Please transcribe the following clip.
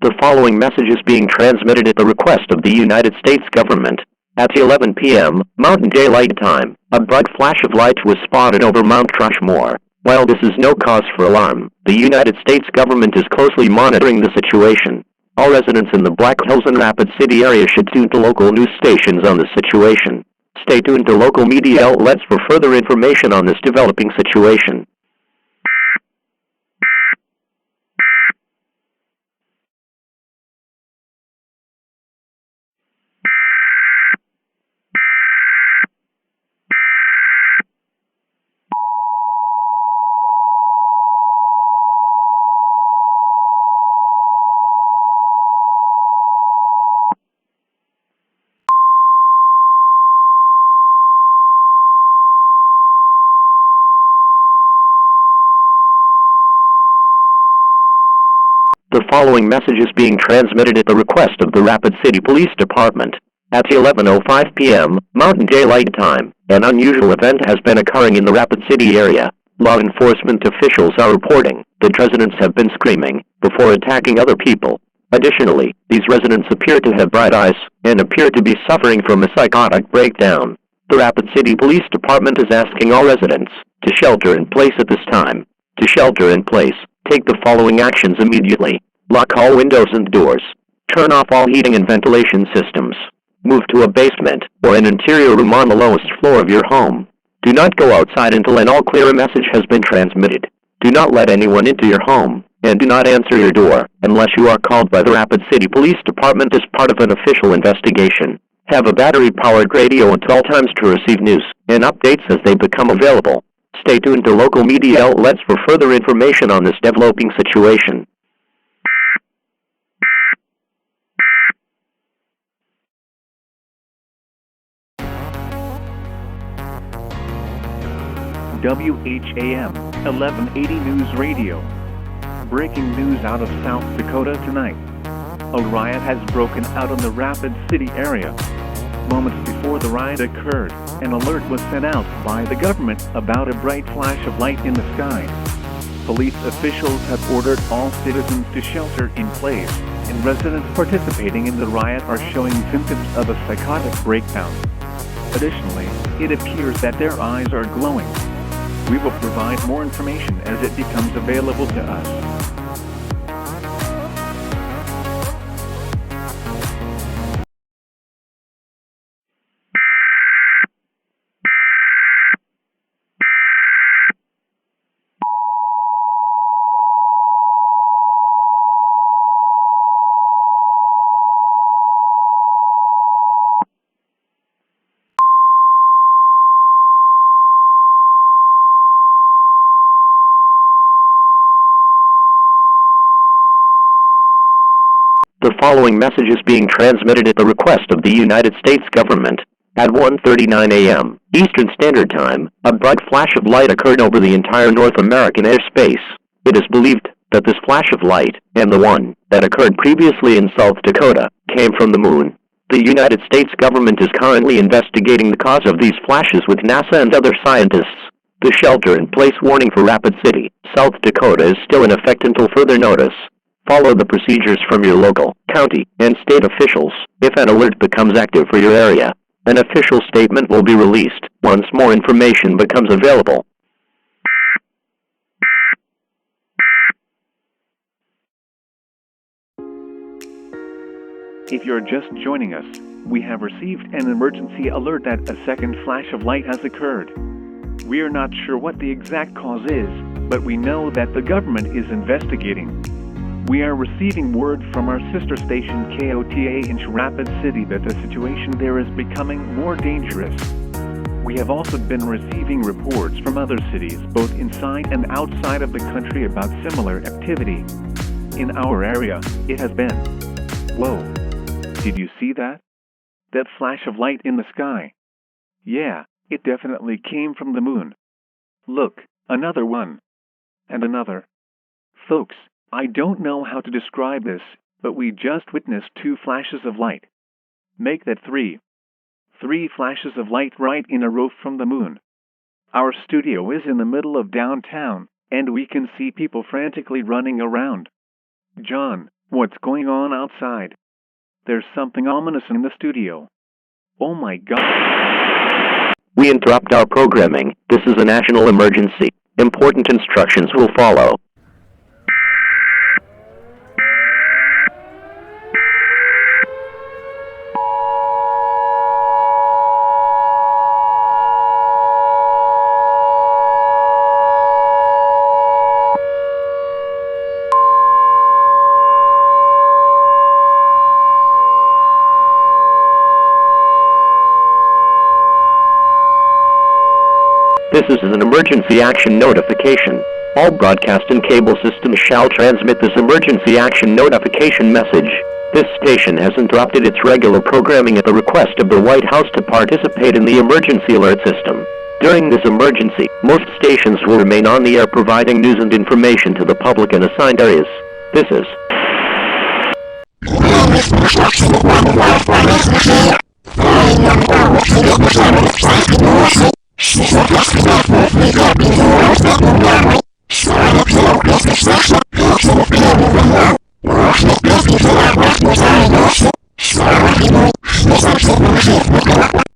The following message is being transmitted at the request of the United States government. At 11 p.m. Mountain Daylight Time, a bright flash of light was spotted over Mount Rushmore. While this is no cause for alarm, the United States government is closely monitoring the situation. All residents in the Black Hills and Rapid City area should tune to local news stations on the situation. Stay tuned to local media outlets for further information on this developing situation. The following message is being transmitted at the request of the Rapid City Police Department. At 11:05 p.m. Mountain Daylight Time, an unusual event has been occurring in the Rapid City area. Law enforcement officials are reporting that residents have been screaming before attacking other people. Additionally, these residents appear to have bright eyes and appear to be suffering from a psychotic breakdown. The Rapid City Police Department is asking all residents to shelter in place at this time. To shelter in place, take the following actions immediately. Lock all windows and doors. Turn off all heating and ventilation systems. Move to a basement or an interior room on the lowest floor of your home. Do not go outside until an all-clear message has been transmitted. Do not let anyone into your home, and do not answer your door unless you are called by the Rapid City Police Department as part of an official investigation. Have a battery-powered radio at all times to receive news and updates as they become available. Stay tuned to local media outlets for further information on this developing situation. WHAM 1180 News Radio. Breaking news out of South Dakota tonight. A riot has broken out in the Rapid City area. Moments before the riot occurred, an alert was sent out by the government about a bright flash of light in the sky. Police officials have ordered all citizens to shelter in place, and residents participating in the riot are showing symptoms of a psychotic breakdown. Additionally, it appears that their eyes are glowing. We will provide more information as it becomes available to us. The following message is being transmitted at the request of the United States government. At 1:39 a.m. Eastern Standard Time, a bright flash of light occurred over the entire North American airspace. It is believed that this flash of light, and the one that occurred previously in South Dakota, came from the moon. The United States government is currently investigating the cause of these flashes with NASA and other scientists. The shelter-in-place warning for Rapid City, South Dakota is still in effect until further notice. Follow the procedures from your local, county, and state officials if an alert becomes active for your area. An official statement will be released once more information becomes available. If you're just joining us, we have received an emergency alert that a second flash of light has occurred. We are not sure what the exact cause is, but we know that the government is investigating. We are receiving word from our sister station KOTA in Rapid City that the situation there is becoming more dangerous. We have also been receiving reports from other cities, both inside and outside of the country, about similar activity. In our area, it has been. Whoa! Did you see that? That flash of light in the sky? Yeah, it definitely came from the moon. Look, another one. And another. Folks, I don't know how to describe this, but we just witnessed 2 flashes of light. Make that 3. 3 flashes of light right in a row from the moon. Our studio is in the middle of downtown, and we can see people frantically running around. John, What's going on outside? There's something ominous in the studio. Oh my god. We interrupt our programming. This is a national emergency. Important instructions will follow. This is an emergency action notification. All broadcast and cable systems shall transmit this emergency action notification message. This station has interrupted its regular programming at the request of the White House to participate in the emergency alert system. During this emergency, most stations will remain on the air providing news and information to the public in assigned areas. This is